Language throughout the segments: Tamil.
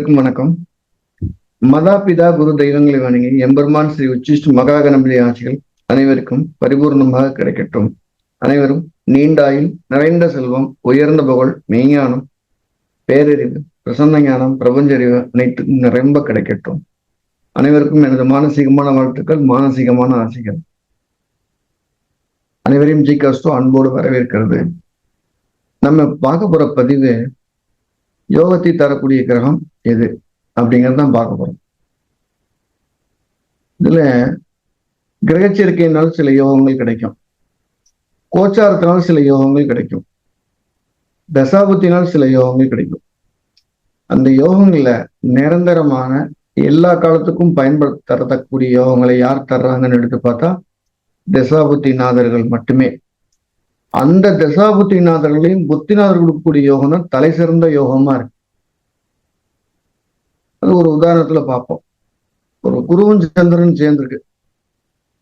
அனைவருக்கும் வணக்கம். மதாபிதா குரு தெய்வங்களை வணங்கி எம்பெருமான் ஸ்ரீ உச்சிஷ்ட மகா கணபதி ஆட்சிகள் அனைவருக்கும் பரிபூர்ணமாக கிடைக்கட்டும். அனைவரும் நீண்டாயில் நிறைந்த செல்வம், உயர்ந்த புகழ், மெய்ஞானம், பேரறிவு, பிரசன்ன ஞானம், பிரபஞ்ச அறிவு அனைத்தும் நிரம்ப கிடைக்கட்டும். அனைவருக்கும் எனது மானசீகமான வாழ்த்துக்கள், மானசீகமான ஆசைகள். அனைவரையும் ஜிகாஸ்டோ அன்போடு வரவேற்கிறது. நம்ம பார்க்க போற பதிவு யோகத்தை தரக்கூடிய கிரகம் எது அப்படிங்கிறதான் பார்க்க போறோம். இதுல கிரகச்சேர்க்கையினால் சில யோகங்கள் கிடைக்கும், கோச்சாரத்தினால் சில யோகங்கள் கிடைக்கும், தசாபுத்தினால் சில யோகங்கள் கிடைக்கும். அந்த யோகங்கள்ல நிரந்தரமான எல்லா காலத்துக்கும் பயன்படுத்தக்கூடிய யோகங்களை யார் தர்றாங்கன்னு எடுத்து பார்த்தா தசாபுத்திநாதர்கள் மட்டுமே. அந்த தசாபுத்திநாதர்களையும் புத்திநாதர்களுக்கு கூடிய யோகம் தான் தலை சிறந்த யோகமா இருக்கு. அது ஒரு உதாரணத்துல பார்ப்போம். ஒரு குருவும் சந்திரன் சேர்ந்திருக்கு,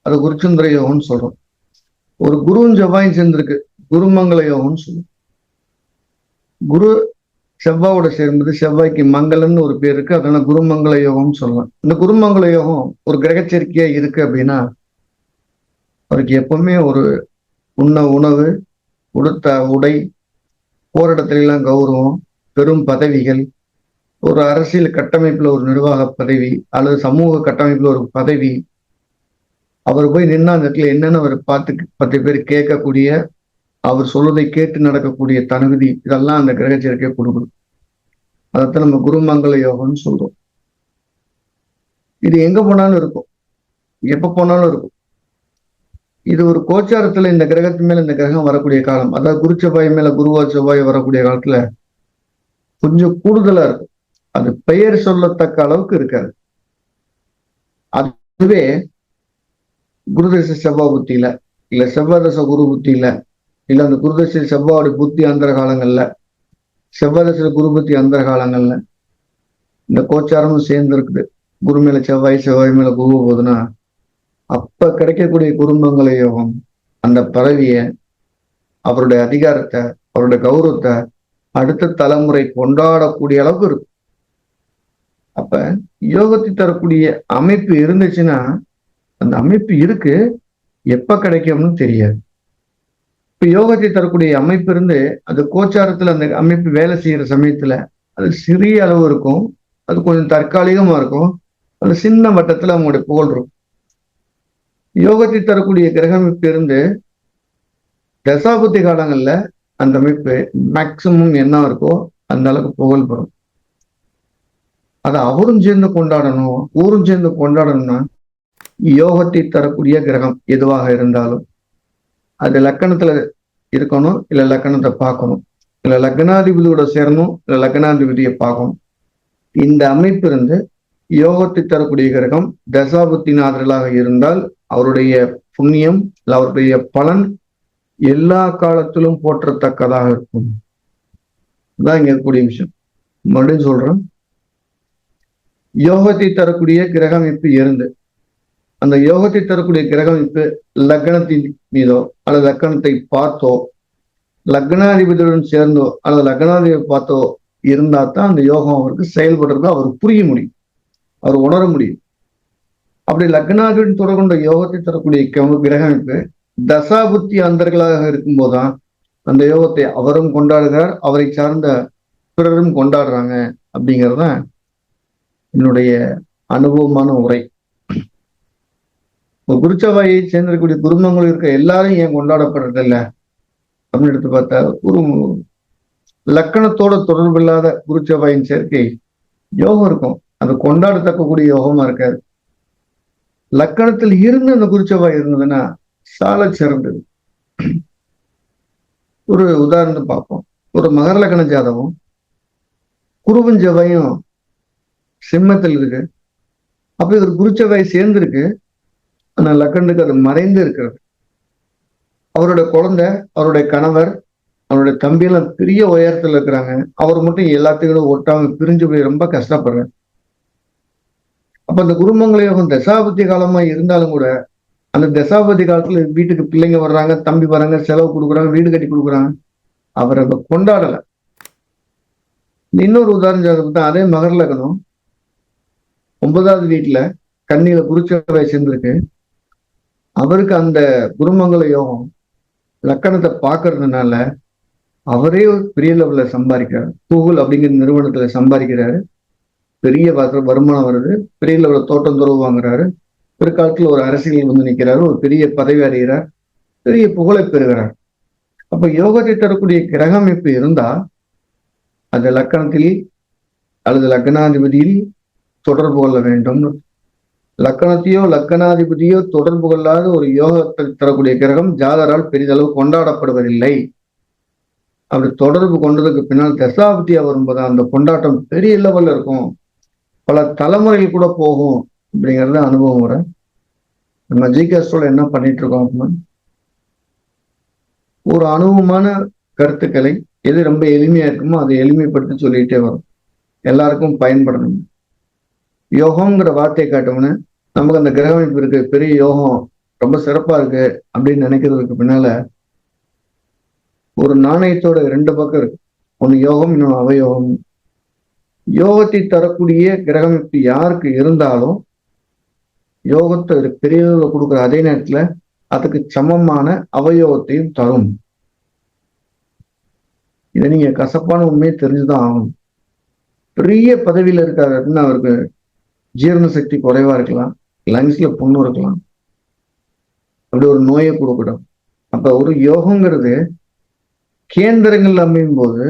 அது குருச்சந்திர யோகம்னு சொல்றோம். ஒரு குருவும் செவ்வாயும் சேர்ந்திருக்கு, குருமங்கள யோகம்னு சொல்லுவோம். குரு செவ்வாயோட சேரும்போது செவ்வாய்க்கு மங்களம்னு ஒரு பேர் இருக்கு, அதனால குருமங்கள யோகம்னு சொல்லலாம். இந்த குருமங்கள யோகம் ஒரு கிரகச்சேர்க்கையா இருக்கு அப்படின்னா அவருக்கு எப்பவுமே ஒரு உணவு, உடுத்த உடை, போரிடத்துல எல்லாம் கௌரவம், பெரும் பதவிகள், ஒரு அரசியல் கட்டமைப்புல ஒரு நிர்வாக பதவி அல்லது சமூக கட்டமைப்புல ஒரு பதவி, அவர் போய் நின்னா அந்த இடத்துல என்னன்னு அவர் 10 பேர் கேட்கக்கூடிய, அவர் சொல்வதை கேட்டு நடக்கக்கூடிய தகுதி, இதெல்லாம் அந்த கிரகச்சேர்க்கை கொடுக்குது. அதைத்தான் நம்ம குருமங்கள யோகம்னு சொல்றோம். இது எங்க போனாலும் இருக்கும், எப்ப போனாலும் இருக்கும். இது ஒரு கோச்சாரத்துல இந்த கிரகத்து மேல இந்த கிரகம் வரக்கூடிய காலம், அதாவது குரு செவ்வாய் மேல குருவா செவ்வாய் வரக்கூடிய காலத்துல கொஞ்சம் கூடுதலா இருக்கும். அது பெயர் சொல்லத்தக்க அளவுக்கு இருக்காது. அதுவே குருதசை செவ்வாய் புத்தியில, இல்ல செவ்வாய் தசை குரு புத்தியில, இல்ல அந்த குருதசை செவ்வாயோட புத்தி அந்தர காலங்கள்ல, செவ்வாய் தசை குரு புத்தி அந்தர காலங்கள்ல இந்த கோச்சாரமும் சேர்ந்து இருக்குது. குரு மேல செவ்வாய், செவ்வாய் மேல குரு போகுதுன்னா அப்ப கிடைக்கக்கூடிய குருமங்கள யோகம் அந்த பதவிய, அவருடைய அதிகாரத்தை, அவருடைய கௌரவத்தை அடுத்த தலைமுறை கொண்டாடக்கூடிய அளவுக்கு இருக்கும். அப்ப யோகத்தை தரக்கூடிய அமைப்பு இருந்துச்சுன்னா அந்த அமைப்பு இருக்கு, எப்ப கிடைக்கும்னு தெரியாது. இப்ப யோகத்தை தரக்கூடிய அமைப்பு இருந்து அது கோச்சாரத்துல அந்த அமைப்பு வேலை செய்யற சமயத்துல அது சிறிய அளவு இருக்கும், அது கொஞ்சம் தற்காலிகமா இருக்கும், அது சின்ன வட்டத்துல அவங்களுடைய புகழ் இருக்கும். யோகத்தை தரக்கூடிய கிரக அமைப்பு இருந்து தசாபுத்தி காலங்கள்ல அந்த அமைப்பு மேக்சிமம் என்ன இருக்கோ அந்த அளவுக்கு புகழ் பெறும். அதை அவரும் சேர்ந்து கொண்டாடணும், ஊரும் சேர்ந்து கொண்டாடணும்னா யோகத்தை தரக்கூடிய கிரகம் எதுவாக இருந்தாலும் அது லக்கணத்துல இருக்கணும், இல்ல லக்கணத்தை பார்க்கணும், இல்ல லக்னாதிபதியோட சேரணும், இல்ல லக்னாதிபதியை பார்க்கணும். இந்த அமைப்பு இருந்து யோகத்தை தரக்கூடிய கிரகம் தசாபுத்திநாதர்களாக இருந்தால் அவருடைய புண்ணியம், அவருடைய பலன் எல்லா காலத்திலும் போற்றத்தக்கதாக இருக்கும். அதான் இங்க இருக்கக்கூடிய விஷயம். மறுபடியும் சொல்றேன், யோகத்தை தரக்கூடிய கிரக அமைப்பு இருந்து அந்த யோகத்தை தரக்கூடிய கிரக அமைப்பு லக்னத்தின் மீதோ அல்லது லக்னத்தை பார்த்தோ, லக்னாதிபதியுடன் சேர்ந்தோ அல்லது லக்னாதிபதி பார்த்தோ இருந்தா தான் அந்த யோகம் அவருக்கு செயல்படுறது அவருக்கு புரிய முடியும், அவர் உணர முடியும். அப்படி லக்னாதிபதி தொடர்கொண்ட யோகத்தை தரக்கூடிய கிரக அமைப்பு தசாபுத்தி அந்தர்களாக இருக்கும்போதுதான் அந்த யோகத்தை அவரும் கொண்டாடுகிறார், அவரை சார்ந்த பிறரும் கொண்டாடுறாங்க. அப்படிங்கிறதுதான் என்னுடைய அனுபவமான உரை. குருச்செவ்வாயை சேர்ந்திருக்கக்கூடிய குடும்பங்கள் இருக்க எல்லாரும் ஏன் கொண்டாடப்படுறது இல்லை அப்படின்னு எடுத்து பார்த்தா, ஒரு லக்கணத்தோட தொடர்பு இல்லாத குருச்செவ்வாயின் சேர்க்கை யோகம் இருக்கும், அது கொண்டாடத்தக்கக்கூடிய யோகமா இருக்காது. லக்கணத்தில் இருந்து அந்த குருச்செவ்வாய் இருந்ததுன்னா சால சிறந்தது. ஒரு உதாரணத்தை பார்ப்போம். ஒரு மகர லக்கண ஜாதகம் குருவும் செவ்வாயும் சிம்மத்தில் இருக்கு, அப்ப ஒரு குருச்செவ்வாய் சேர்ந்திருக்கு, ஆனா லக்கணத்துக்கு அது மறைந்து இருக்கிறது. அவருடைய குழந்தை, அவருடைய கணவர், அவருடைய தம்பியெல்லாம் பெரிய உயரத்துல இருக்கிறாங்க, அவர் மட்டும் எல்லாத்துக்கும் ஒட்டாம பிரிஞ்சு போய் ரொம்ப கஷ்டப்படுறாரு. அப்ப அந்த குருமங்கள யோகம் தசாபதி காலமா இருந்தாலும் கூட அந்த தசாபதி காலத்துல வீட்டுக்கு பிள்ளைங்க வர்றாங்க, தம்பி வர்றாங்க, செலவு கொடுக்குறாங்க, வீடு கட்டி கொடுக்குறாங்க, அவர் அதை கொண்டாடல. இன்னொரு உதாரணம் ஜாதகம் அதே மகர லக்னம் 9வது வீட்டுல கன்னியில குருச்செவ்வாய் சேர்ந்திருக்கு. அவருக்கு அந்த குருமங்கள யோகம் லக்கணத்தை பாக்குறதுனால அவரே ஒரு பெரிய லெவல்ல சம்பாதிக்கிறார். கூகுள் அப்படிங்கிற நிறுவனத்துல சம்பாதிக்கிறாரு. பெரிய வருமானம் வருது. பெரிய லெவல்ல தோட்டம் துறவு வாங்குறாரு. பிற்காலத்துல ஒரு அரசியல் வந்து நிற்கிறாரு. ஒரு பெரிய பதவி அடைகிறார். பெரிய புகழை பெறுகிறார். அப்ப யோகத்தை தரக்கூடிய கிரக அமைப்பு இருந்தா அந்த லக்கணத்தில் அல்லது லக்னாதிபதியில் தொடர்பு கொள்ள வேண்டும். லக்கணத்தையோ லக்கணாதிபதியோ தொடர்பு கொள்ளாத ஒரு யோகத்தை தரக்கூடிய கிரகம் ஜாதரால் பெரிதளவு கொண்டாடப்படுவதில்லை. அப்படி தொடர்பு கொண்டதுக்கு பின்னால் தசாபதியா வரும்போது அந்த கொண்டாட்டம் பெரிய லெவல்ல இருக்கும். பல தலைமுறைகள் கூட போகும் அப்படிங்கிறது அனுபவம் முறை. நம்ம ஜிகேஸ்ட்ரோல என்ன பண்ணிட்டு இருக்கோம் அப்படின்னா, ஒரு அனுபவமான கருத்துக்களை எது ரொம்ப எளிமையா இருக்குமோ அதை எளிமைப்படுத்தி சொல்லிட்டே வரும். எல்லாருக்கும் பயன்படணும். யோகம்ங்கிற வார்த்தையை காட்டோம்னா நமக்கு அந்த கிரக அமைப்பு இருக்கு, பெரிய யோகம் ரொம்ப சிறப்பா இருக்கு அப்படின்னு நினைக்கிறதுக்கு பின்னால ஒரு நாணயத்தோட 2 பக்கம் இருக்கு. ஒண்ணு யோகம், இன்னொன்று அவயோகம். யோகத்தை தரக்கூடிய கிரகமைப்பு யாருக்கு இருந்தாலும் யோகத்தை பெரிய கொடுக்குற அதே நேரத்துல அதுக்கு சமமான அவயோகத்தையும் தரும். இதை நீங்க கசப்பான உண்மையை தெரிஞ்சுதான் ஆகணும். பெரிய பதவியில இருக்காரு அப்படின்னா அவருக்கு ஜீரண சக்தி குறைவா இருக்கலாம், லங்ஸ்ல புண்ணு இருக்கலாம், அப்படி ஒரு நோயை கொடுக்கணும். அப்ப ஒரு யோகங்கிறது கேந்திரங்கள் அமையும் போது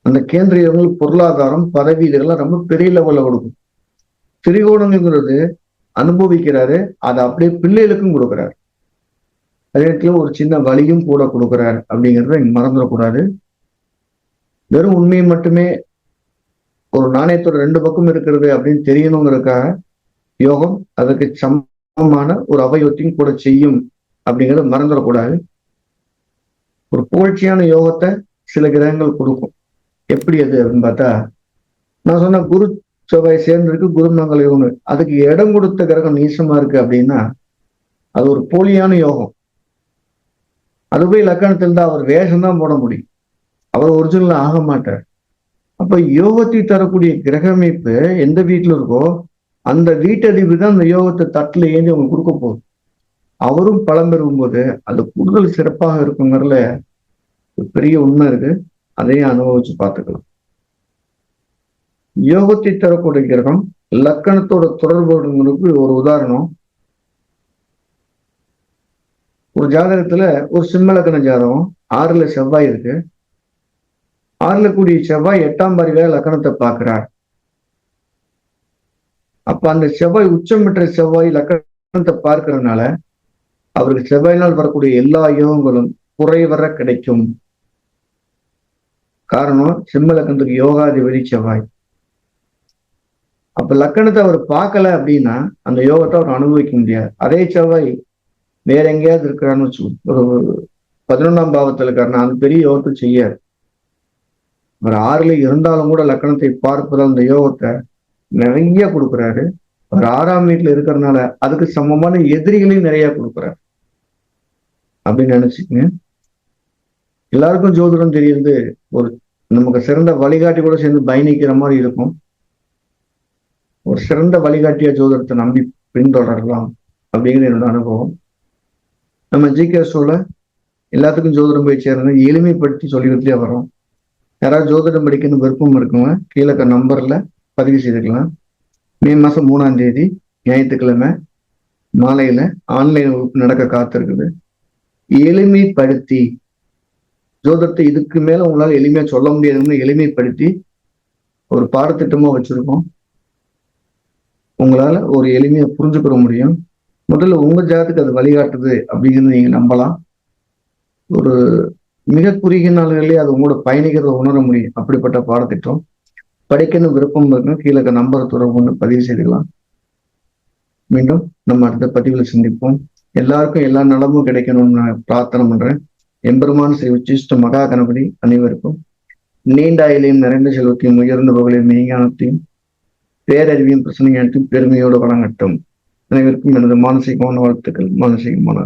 அந்த கேந்திரியங்கள் பொருளாதாரம், பதவி இதெல்லாம் ரொம்ப பெரிய லெவல்ல கொடுக்கும். திரிகோணங்கிறது அனுபவிக்கிறாரு, அதை அப்படியே பிள்ளைகளுக்கும் கொடுக்குறாரு. அதே நேரத்துல ஒரு சின்ன வலியும் கூட கொடுக்குறாரு அப்படிங்கிறத இங்க மறந்துடக்கூடாது. வெறும் உண்மையை மட்டுமே ஒரு நாணயத்தோட 2 பக்கம் இருக்கிறது அப்படின்னு தெரியணுங்கிறதுக்காக யோகம் அதுக்கு சமமான ஒரு அவயோகத்தையும் கூட செய்யும் அப்படிங்கிறத மறந்துடக்கூடாது. ஒரு புகழ்ச்சியான யோகத்தை சில கிரகங்கள் கொடுக்கும். எப்படி அது அப்படின்னு பார்த்தா, நான் சொன்ன குரு செவ்வாய் சேர்ந்திருக்கு, குருமங்கள யோகம். அதுக்கு இடம் கொடுத்த கிரகம் நீசமா இருக்கு அப்படின்னா அது ஒரு போலியான யோகம். அது போய் லக்கணத்தில் தான் அவர் வேஷம் தான் போட முடியும், அவர் ஒரிஜினல் ஆக மாட்டார். அப்ப யோகத்தை தரக்கூடிய கிரக அமைப்பு எந்த வீட்டுல இருக்கோ அந்த வீட்டறிவு தான் அந்த யோகத்தை தட்டுல ஏந்தி அவங்க கொடுக்க போகுது. அவரும் பலம் பெறும் போது அது கூடுதல் சிறப்பாக இருக்குங்கிறதுல பெரிய உண்மை இருக்கு. அதையும் அனுபவிச்சு பார்த்துக்கலாம். யோகத்தை தரக்கூடிய கிரகம் லக்கணத்தோட தொடர்புகளுக்கு ஒரு உதாரணம். ஒரு ஜாதகத்துல ஒரு சிம்ம லக்கண ஜாதகம் 6ல செவ்வாய் இருக்கு. 6ல கூடிய செவ்வாய் 8ஆம் பார்வையா லக்கணத்தை பார்க்கிறார். அப்ப அந்த செவ்வாய் உச்சம் பெற்ற செவ்வாய் லக்கணத்தை பார்க்கறதுனால அவருக்கு செவ்வாயினால் வரக்கூடிய எல்லா யோகங்களும் குறைவர கிடைக்கும். காரணம் சிம்ம லக்கணத்துக்கு யோகாதிபதி செவ்வாய். அப்ப லக்கணத்தை அவர் பார்க்கல அப்படின்னா அந்த யோகத்தை அவர் அனுபவிக்க முடியாது. அதே செவ்வாய் வேற எங்கேயாவது இருக்கிறான்னு வச்சு ஒரு 11ஆம் பாவத்தில் இருக்காருன்னா அந்த பெரிய யோகத்தை செய்யாது. அவர் 6ல இருந்தாலும் கூட லக்கணத்தை பார்ப்பதால் அந்த யோகத்தை நிறைய கொடுக்குறாரு. அவர் 6ஆம் வீட்டுல இருக்கிறதுனால அதுக்கு சமமான எதிரிகளையும் நிறைய கொடுக்குறாரு அப்படின்னு நினைச்சுக்கங்க. எல்லாருக்கும் ஜோதிடம் தெரியுது, ஒரு நமக்கு சிறந்த வழிகாட்டி கூட சேர்ந்து பயணிக்கிற மாதிரி இருக்கும். ஒரு சிறந்த வழிகாட்டியா ஜோதிடத்தை நம்பி பின்தொடரலாம் அப்படிங்கிறது என்னோட அனுபவம். நம்ம ஜிகேஸ்ட்ரோல எல்லாத்துக்கும் ஜோதிடம் போய் சேர்ந்து எளிமைப்படுத்தி சொல்லிக்கிட்டே வரோம். யாராவது ஜோதிடம் படிக்கணும் விருப்பம் இருக்குங்க, கீழே நம்பர்ல பதிவு செய்துக்கலாம். மே மாசம் 3ஆம் தேதி ஞாயிற்றுக்கிழமை மாலையில ஆன்லைன் வகுப்பு நடக்க காத்திருக்குது. எளிமைப்படுத்தி ஜோதிடத்தை இதுக்கு மேல உங்களால எளிமையா சொல்ல முடியாதுன்னு எளிமைப்படுத்தி ஒரு பாடத்திட்டமா வச்சிருக்கோம். உங்களால ஒரு எளிமையா புரிஞ்சுக்கிற முடியும். முதல்ல உங்க ஜாதத்துக்கு அது வழிகாட்டுது அப்படிங்கிறது நீங்க நம்பலாம். ஒரு மிக குறுகிய நாள்களிலே அது உங்களோட பயணிக்கிறத உணர முடியும். அப்படிப்பட்ட பாடத்திட்டம் படிக்கணும் விருப்பம் இருக்கும், கீழே நம்பர் தொடர்பு கொண்டு பதிவு செய்துக்கலாம். மீண்டும் நம்ம அடுத்த பதிவில் சந்திப்போம். எல்லாருக்கும் எல்லா நலமும் கிடைக்கணும்னு நான் பிரார்த்தனை பண்றேன். எம்பெருமான் ஸ்ரீ உச்சிஷ்ட மகா கணபதி அனைவருக்கும் நீண்ட ஆயுளையும் நிறைந்த செல்வத்தையும் உயர்ந்த புகழையும் மெய்ஞானத்தையும் பேரறிவியும் பிரச்சனை ஞானத்தையும் பெருமையோடு வழங்கட்டும். அனைவருக்கும் எனது மானசீகமான வாழ்த்துக்கள். மானசீகமான